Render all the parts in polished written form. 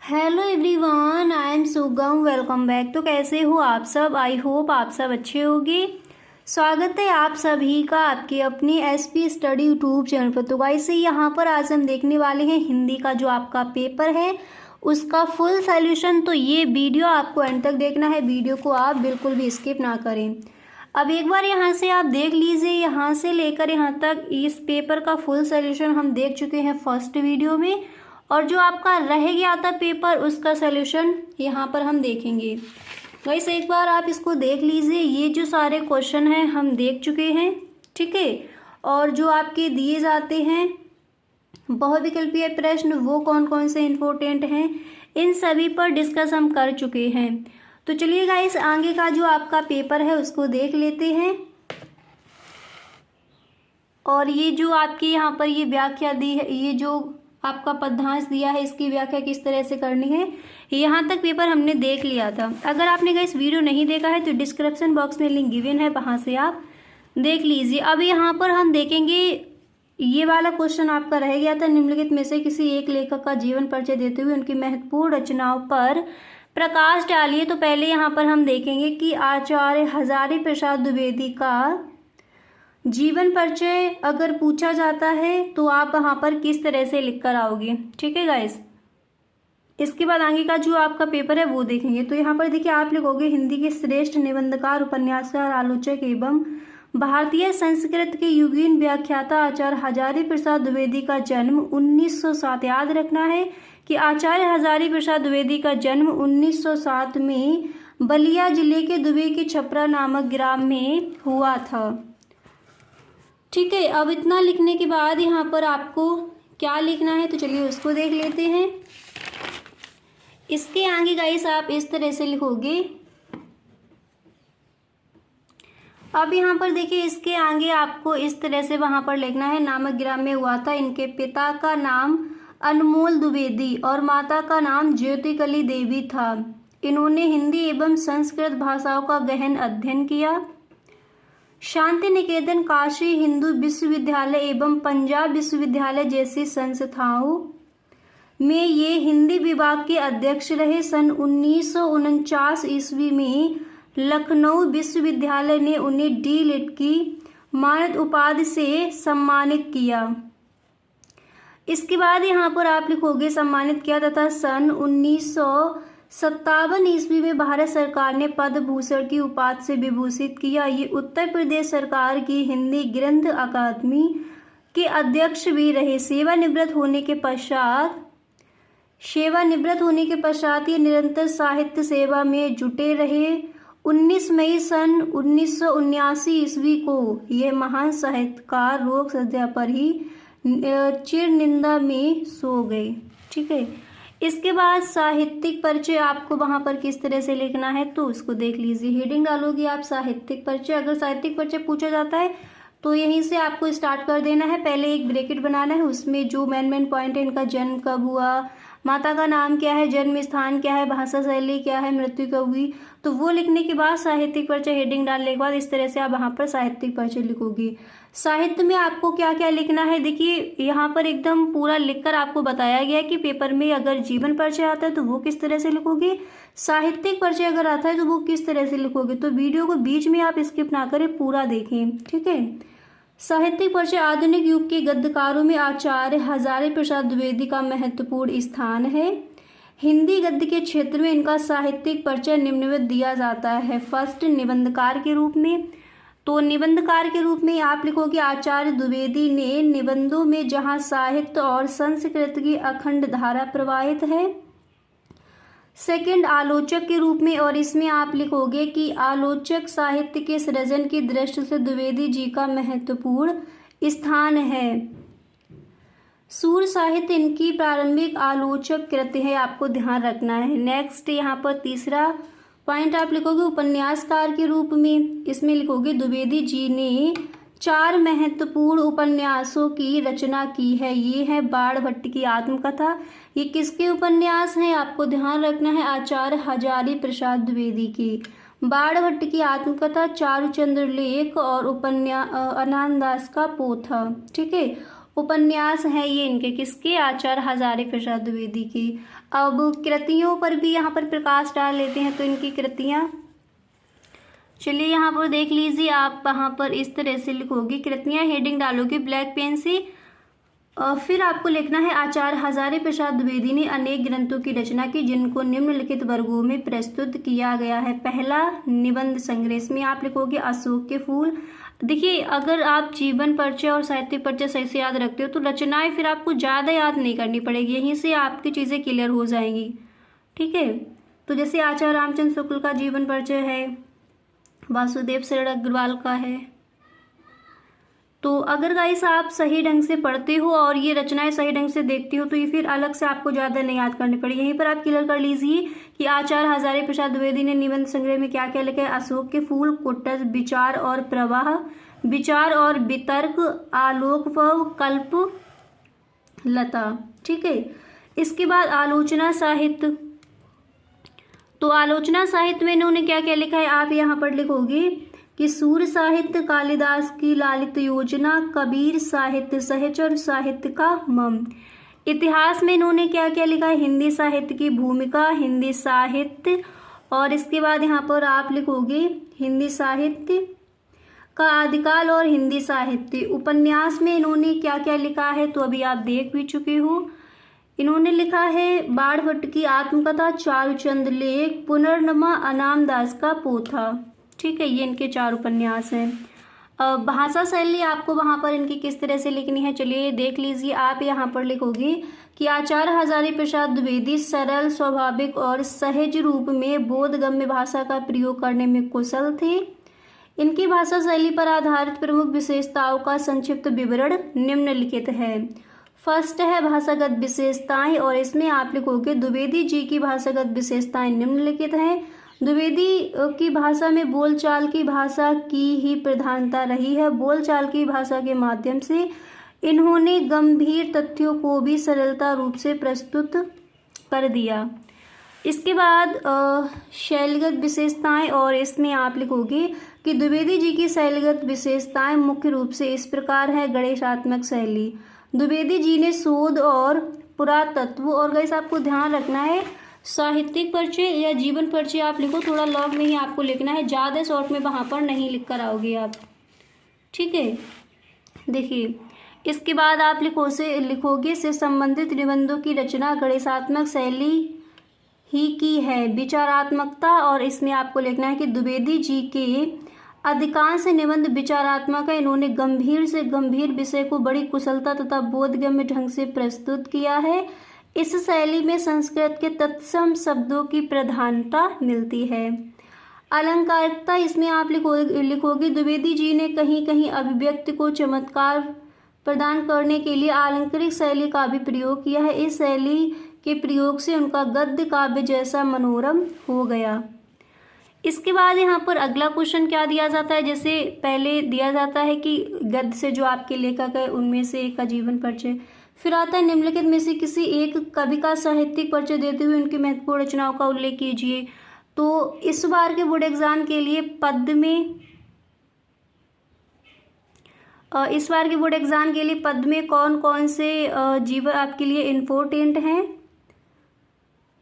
Hello everyone, I am सुगम। Welcome back. तो कैसे हो आप सब? आई होप आप सब अच्छे होंगे। स्वागत है आप सभी का आपके अपनी एसपी स्टडी यूट्यूब चैनल पर। तो गाइस यहाँ पर आज हम देखने वाले हैं हिंदी का जो आपका पेपर है उसका फुल सॉल्यूशन। तो ये वीडियो आपको एंड तक देखना है, वीडियो को आप बिल्कुल भी स्किप ना करें। अब एक बार यहाँ से आप देख लीजिए, यहाँ से लेकर यहाँ तक इस पेपर का फुल सॉल्यूशन हम देख चुके हैं फर्स्ट वीडियो में, और जो आपका रह गया था पेपर उसका सॉल्यूशन यहाँ पर हम देखेंगे। गाइस एक बार आप इसको देख लीजिए, ये जो सारे क्वेश्चन हैं हम देख चुके हैं, ठीक है। और जो आपके दिए जाते हैं बहुविकल्पीय प्रश्न वो कौन कौन से इम्पोर्टेंट हैं, इन सभी पर डिस्कस हम कर चुके हैं। तो चलिए गाइस आगे का जो आपका पेपर है उसको देख लेते हैं। और ये जो आपकी यहाँ पर ये व्याख्या दी है, ये जो आपका पद्यांश दिया है इसकी व्याख्या किस तरह से करनी है, यहाँ तक पेपर हमने देख लिया था। अगर आपने गाइस वीडियो नहीं देखा है तो डिस्क्रिप्शन बॉक्स में लिंक गिवन है, वहाँ से आप देख लीजिए। अब यहाँ पर हम देखेंगे ये वाला क्वेश्चन आपका रह गया था, निम्नलिखित में से किसी एक लेखक का जीवन परिचय देते हुए उनकी महत्वपूर्ण रचनाओं पर प्रकाश डालिए। तो पहले यहाँ पर हम देखेंगे कि आचार्य हजारी प्रसाद द्विवेदी का जीवन परिचय अगर पूछा जाता है तो आप वहाँ पर किस तरह से लिख कर आओगे, ठीक है गाइस। इसके बाद आगे का जो आपका पेपर है वो देखेंगे। तो यहाँ पर देखिए आप लिखोगे हिंदी के श्रेष्ठ निबंधकार, उपन्यासकार, आलोचक एवं भारतीय संस्कृत के युगीन व्याख्याता आचार्य हजारी प्रसाद द्विवेदी का जन्म 1907। याद रखना है कि आचार्य हजारी प्रसाद द्विवेदी का जन्म 1907 में बलिया जिले के दुबे के छपरा नामक ग्राम में हुआ था, ठीक है। अब इतना लिखने के बाद यहाँ पर आपको क्या लिखना है तो चलिए उसको देख लेते हैं। इसके आगे गाइस आप इस तरह से लिखोगे। अब यहाँ पर देखिए इसके आगे आपको इस तरह से वहाँ पर लिखना है, नामक ग्राम में हुआ था। इनके पिता का नाम अनमोल द्विवेदी और माता का नाम ज्योतिकली देवी था। इन्होंने हिंदी एवं संस्कृत भाषाओं का गहन अध्ययन किया। शांति निकेतन, काशी हिंदू विश्वविद्यालय एवं पंजाब विश्वविद्यालय जैसी संस्थाओं में ये हिंदी विभाग के अध्यक्ष रहे। सन 1949 ईस्वी में लखनऊ विश्वविद्यालय ने उन्हें डी.लिट की मानद उपाधि से सम्मानित किया। इसके बाद यहाँ पर आप लिखोगे सम्मानित किया तथा सन 1957 ईस्वी में भारत सरकार ने पद्म भूषण की उपाधि से विभूषित किया। ये उत्तर प्रदेश सरकार की हिंदी ग्रंथ अकादमी के अध्यक्ष भी रहे। सेवानिवृत्त होने के पश्चात ये निरंतर साहित्य सेवा में जुटे रहे। 19 मई सन 1979 ईस्वी को यह महान साहित्यकार रोग सज्जा पर ही चिर निंदा में सो गए, ठीक है। इसके बाद साहित्यिक परिचय आपको वहाँ पर किस तरह से लिखना है तो उसको देख लीजिए। हेडिंग डालोगे आप साहित्यिक परिचय। अगर साहित्यिक परिचय पूछा जाता है तो यहीं से आपको स्टार्ट कर देना है। पहले एक ब्रैकेट बनाना है, उसमें जो मेन पॉइंट है, इनका जन्म कब हुआ, माता का नाम क्या है, जन्म स्थान क्या है, भाषा शैली क्या है, मृत्यु कब हुई, तो वो लिखने के बाद साहित्यिक परिचय हेडिंग डालने के बाद इस तरह से आप वहाँ पर साहित्यिक परिचय लिखोगे। साहित्य में आपको क्या क्या लिखना है, देखिए यहाँ पर एकदम पूरा लिखकर आपको बताया गया है कि पेपर में अगर जीवन परिचय आता है तो वो किस तरह से लिखोगे, साहित्यिक परिचय अगर आता है तो वो किस तरह से लिखोगे। तो वीडियो को बीच में आप स्किप ना करें, पूरा देखें, ठीक है। साहित्यिक परिचय। आधुनिक युग के गद्यकारों में आचार्य हजारी प्रसाद द्विवेदी का महत्वपूर्ण स्थान है। हिंदी गद्य के क्षेत्र में इनका साहित्यिक परिचय निम्नलिखित दिया जाता है। फर्स्ट, निबंधकार के रूप में। तो निबंधकार के रूप में आप लिखोगे आचार्य द्विवेदी ने निबंधों में जहाँ साहित्य और संस्कृत की अखंड धारा प्रवाहित है। सेकंड, आलोचक के रूप में, और इसमें आप लिखोगे कि आलोचक साहित्य के सृजन की दृष्टि से द्विवेदी जी का महत्वपूर्ण स्थान है। सूर साहित्य इनकी प्रारंभिक आलोचक कृति है, आपको ध्यान रखना है। नेक्स्ट यहाँ पर तीसरा पॉइंट आप लिखोगे उपन्यासकार के रूप में। इसमें लिखोगे द्विवेदी जी ने 4 महत्वपूर्ण उपन्यासों की रचना की है। ये है बाणभट्ट की आत्मकथा। ये किसके उपन्यास हैं आपको ध्यान रखना है, आचार्य हजारी प्रसाद द्विवेदी की। बाणभट्ट की आत्मकथा, चारुचंद्र लेख और उपन्यास अनानदास का पोथा, ठीक है। उपन्यास हैं ये इनके किसके, आचार्य हजारी प्रसाद द्विवेदी के। अब कृतियों पर भी यहाँ पर प्रकाश डाल लेते हैं, तो इनकी कृतियाँ चलिए यहाँ पर देख लीजिए। आप वहाँ पर इस तरह से लिखोगे कृतियाँ, हेडिंग डालोगे ब्लैक पेन से। फिर आपको लिखना है आचार्य हजारी प्रसाद द्विवेदी ने अनेक ग्रंथों की रचना की जिनको निम्नलिखित वर्गों में प्रस्तुत किया गया है। पहला निबंध संग्रह, इसमें आप लिखोगे अशोक के फूल। देखिए अगर आप जीवन परिचय और साहित्य परिचय सही से याद रखते हो तो रचनाएं फिर आपको ज़्यादा याद नहीं करनी पड़ेगी, यहीं से आपकी चीज़ें क्लियर हो जाएंगी। ठीक है, तो जैसे आचार्य रामचंद्र शुक्ल का जीवन परिचय है, वासुदेव शरण अग्रवाल का है। तो अगर गाइस आप सही ढंग से पढ़ते हो और ये रचनाएं सही ढंग से देखते हो तो ये फिर अलग से आपको ज़्यादा नहीं याद करनी पड़ेगी। यहीं पर आप क्लियर कर लीजिए कि आचार्य हजारी प्रसाद द्विवेदी ने निबंध संग्रह में क्या क्या लिखा है। अशोक के फूल, कुटज, विचार और प्रवाह, विचार और वितर्क, आलोक व कल्प लता। ठीक है, इसके बाद आलोचना साहित्य। तो आलोचना साहित्य में इन्होंने क्या क्या लिखा है, आप यहाँ पर लिखोगे कि सूर्य साहित्य कालिदास की लालित योजना, कबीर साहित्य सहचर साहित्य का मम। इतिहास में इन्होंने क्या क्या लिखा है, हिंदी साहित्य की भूमिका, हिंदी साहित्य, और इसके बाद यहाँ पर आप लिखोगे हिंदी साहित्य का आदिकाल और हिंदी साहित्य। उपन्यास में इन्होंने क्या क्या लिखा है तो अभी आप देख भी चुके हो। इन्होंने लिखा है बाणभट्ट की आत्मकथा, चारुचंद लेख, पुनर्नमा, अनाम दास का पोथा। ठीक है, ये इनके 4 उपन्यास हैं। भाषा शैली आपको वहाँ पर इनकी किस तरह से लिखनी है चलिए देख लीजिए। आप यहाँ पर लिखोगे कि आचार्य हजारी प्रसाद द्विवेदी सरल, स्वाभाविक और सहज रूप में बोधगम्य भाषा का प्रयोग करने में कुशल थे। इनकी भाषा शैली पर आधारित प्रमुख विशेषताओं का संक्षिप्त विवरण निम्नलिखित है। फर्स्ट है भाषागत विशेषताएं, और इसमें आप लिखोगे द्विवेदी जी की भाषागत विशेषताएं निम्नलिखित हैं। द्विवेदी की भाषा में बोलचाल की भाषा की ही प्रधानता रही है। बोलचाल की भाषा के माध्यम से इन्होंने गंभीर तथ्यों को भी सरलता रूप से प्रस्तुत कर दिया। इसके बाद शैलीगत विशेषताएं, और इसमें आप लिखोगे कि द्विवेदी जी की शैलीगत विशेषताएं मुख्य रूप से इस प्रकार है। गणेशात्मक शैली, द्विवेदी जी ने शोध और पुरातत्व, और गाइस आपको ध्यान रखना है साहित्यिक परिचय या जीवन परिचय आप लिखो, थोड़ा लॉन्ग में ही आपको लिखना है, ज़्यादा शॉर्ट में वहाँ पर नहीं लिख कर आओगे आप। ठीक है, देखिए इसके बाद आप लिखोगे से संबंधित निबंधों की रचना गणेशात्मक शैली ही की है, विचारात्मकता, और इसमें आपको लिखना है कि द्विवेदी जी के अधिकांश निबंध विचारात्मक है। इन्होंने गंभीर से गंभीर विषय को बड़ी कुशलता तथा बोधगम्य ढंग से प्रस्तुत किया है। इस शैली में संस्कृत के तत्सम शब्दों की प्रधानता मिलती है। अलंकारिकता, इसमें आप लिखोगे द्विवेदी जी ने कहीं कहीं अभिव्यक्ति को चमत्कार प्रदान करने के लिए अलंकारिक शैली का भी प्रयोग किया है। इस शैली के प्रयोग से उनका गद्य काव्य जैसा मनोरम हो गया। इसके बाद यहाँ पर अगला क्वेश्चन क्या दिया जाता है, जैसे पहले दिया जाता है कि गद्य से जो आपके लेखक है उनमें से एक का जीवन परिचय, फिर आता है निम्नलिखित में से किसी एक कवि का साहित्यिक परिचय देते हुए उनकी महत्वपूर्ण रचनाओं का उल्लेख कीजिए। तो इस बार के बोर्ड एग्जाम के लिए पद्य में कौन कौन से जीवन आपके लिए इम्पोर्टेंट हैं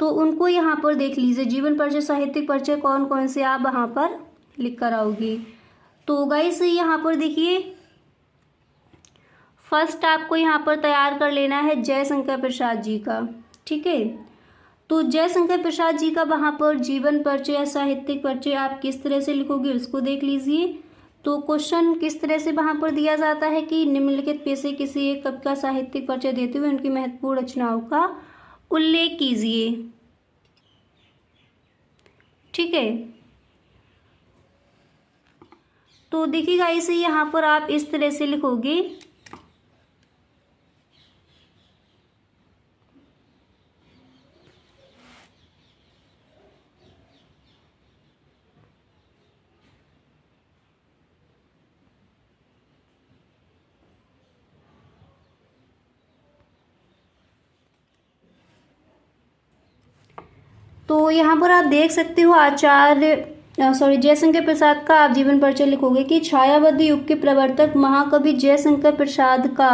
तो उनको यहाँ पर देख लीजिए। जीवन परिचय, साहित्यिक परिचय कौन कौन से आप वहाँ पर लिख कर आओगे। तो गाइस यहाँ पर देखिए फर्स्ट आपको यहाँ पर तैयार कर लेना है जयशंकर प्रसाद जी का। ठीक है, तो जयशंकर प्रसाद जी का वहाँ पर जीवन परिचय या साहित्यिक परिचय आप किस तरह से लिखोगे उसको देख लीजिए। तो क्वेश्चन किस तरह से वहाँ पर दिया जाता है कि निम्नलिखित में से किसी एक कवि का साहित्यिक परिचय देते हुए उनकी महत्वपूर्ण रचनाओं का उल्लेख कीजिए। ठीक है, तो देखिएगा इसे यहाँ पर आप इस तरह से लिखोगे तो यहाँ पर आप देख सकते हो जयशंकर प्रसाद का आप जीवन परिचय लिखोगे कि छायावादी युग के प्रवर्तक महाकवि जयशंकर प्रसाद का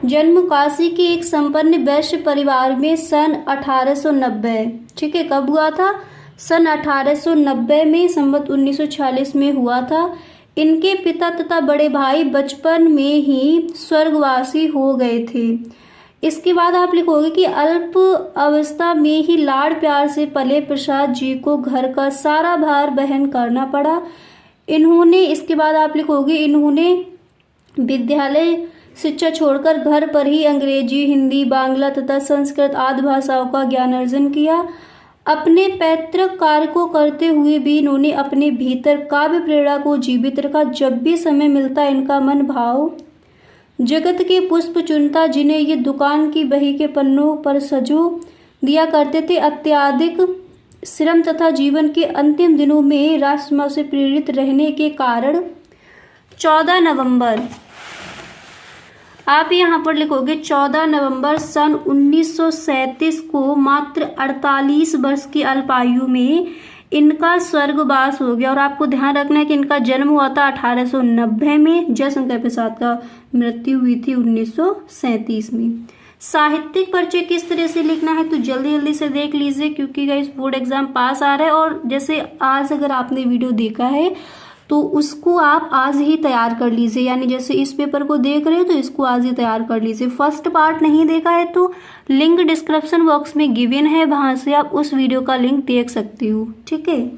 जन्म काशी के एक संपन्न वैश्य परिवार में सन 1890, ठीक है, कब हुआ था? सन 1890 में, संवत 1946 में हुआ था। इनके पिता तथा बड़े भाई बचपन में ही स्वर्गवासी हो गए थे। इसके बाद आप लिखोगे कि अल्प अवस्था में ही लाड़ प्यार से पले प्रसाद जी को घर का सारा भार वहन करना पड़ा। इन्होंने, इसके बाद आप लिखोगे, इन्होंने विद्यालय शिक्षा छोड़कर घर पर ही अंग्रेजी, हिंदी, बांग्ला तथा संस्कृत आदि भाषाओं का ज्ञान अर्जन किया। अपने पैतृक कार्य को करते हुए भी इन्होंने अपने भीतर काव्य प्रेरणा को जीवित रखा। जब भी समय मिलता इनका मन भाव जगत के पुष्प चुनता, जिन्हें ये दुकान की बही के पन्नों पर सजो दिया करते थे। अत्यधिक श्रम तथा जीवन के अंतिम दिनों में राष्ट्रमाँ से प्रेरित रहने के कारण 14 नवंबर, आप यहाँ पर लिखोगे 14 नवंबर सन 1937 को मात्र 48 वर्ष की अल्पायु में इनका स्वर्गवास हो गया। और आपको ध्यान रखना है कि इनका जन्म हुआ था 1890 में, जयशंकर प्रसाद का मृत्यु हुई थी 1937 में। साहित्यिक परिचय किस तरह से लिखना है तो जल्दी जल्दी से देख लीजिए, क्योंकि गाइस बोर्ड एग्जाम पास आ रहा है। और जैसे आज अगर आपने वीडियो देखा है तो उसको आप आज ही तैयार कर लीजिए, यानी जैसे इस पेपर को देख रहे हो तो इसको आज ही तैयार कर लीजिए। फर्स्ट पार्ट नहीं देखा है तो लिंक डिस्क्रिप्शन बॉक्स में गिवन है, वहां से आप उस वीडियो का लिंक देख सकते हो, ठीक है।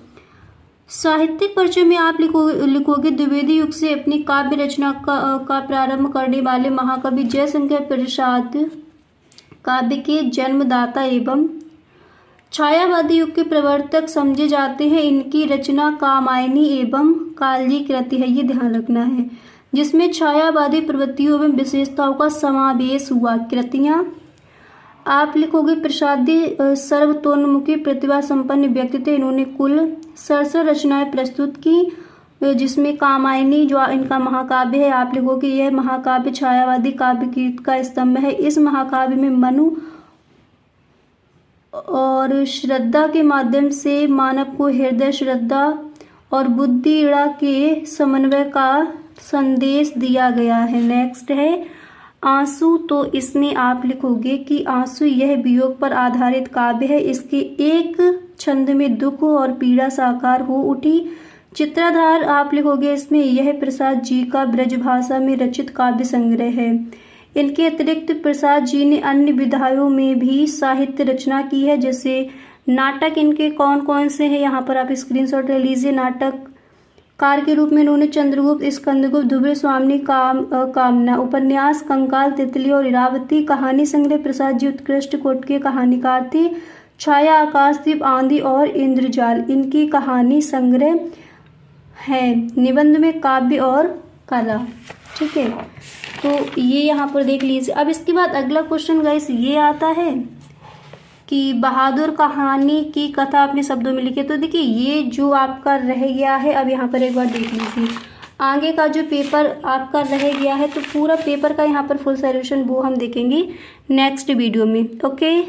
साहित्यिक परिचय में आप लिखोगे द्विवेदी युग से अपनी काव्य रचना का प्रारंभ करने वाले महाकवि जयशंकर प्रसाद काव्य के जन्मदाता एवं छायावादी युग के प्रवर्तक समझे जाते हैं। इनकी रचना कामायनी एवं कालजी कृति है, ये ध्यान रखना है, जिसमें छायावादी प्रवृत्तियों एवं विशेषताओं का समावेश हुआ। कृतियाँ आप लिखोगे प्रसादी सर्वतोन्मुखी प्रतिभा संपन्न व्यक्ति थे। इन्होंने कुल 67 रचनाएं प्रस्तुत की, जिसमें कामायनी जो इनका महाकाव्य है, आप लिखोगे यह महाकाव्य छायावादी काव्य कीर्ति का स्तंभ है। इस महाकाव्य में मनु और श्रद्धा के माध्यम से मानव को हृदय, श्रद्धा और बुद्धि ईड़ा के समन्वय का संदेश दिया गया है। नेक्स्ट है आंसू, तो इसमें आप लिखोगे कि आंसू यह वियोग पर आधारित काव्य है। इसके एक छंद में दुख और पीड़ा साकार हो उठी। चित्राधार आप लिखोगे इसमें यह प्रसाद जी का ब्रजभाषा में रचित काव्य संग्रह है। इनके अतिरिक्त प्रसाद जी ने अन्य विधाओं में भी साहित्य रचना की है, जैसे नाटक इनके कौन कौन से हैं यहाँ पर आप स्क्रीनशॉट ले लीजिए। नाटककार के रूप में इन्होंने चंद्रगुप्त, स्कंदगुप्त, ध्रुव स्वामी कामना, उपन्यास कंकाल, तितली और इरावती, कहानी संग्रह प्रसाद जी उत्कृष्ट कोटि के कहानीकार थे। छाया, आकाशदीप, आंधी और इंद्रजाल इनकी कहानी संग्रह है। निबंध में काव्य और कला, ठीक है, तो ये यहाँ पर देख लीजिए। अब इसके बाद अगला क्वेश्चन गाइस ये आता है कि बहादुर कहानी की कथा अपने शब्दों में लिखे। तो देखिए ये जो आपका रह गया है, अब यहाँ पर एक बार देख लीजिए। आगे का जो पेपर आपका रह गया है तो पूरा पेपर का यहाँ पर फुल सॉल्यूशन वो हम देखेंगे नेक्स्ट वीडियो में, ओके।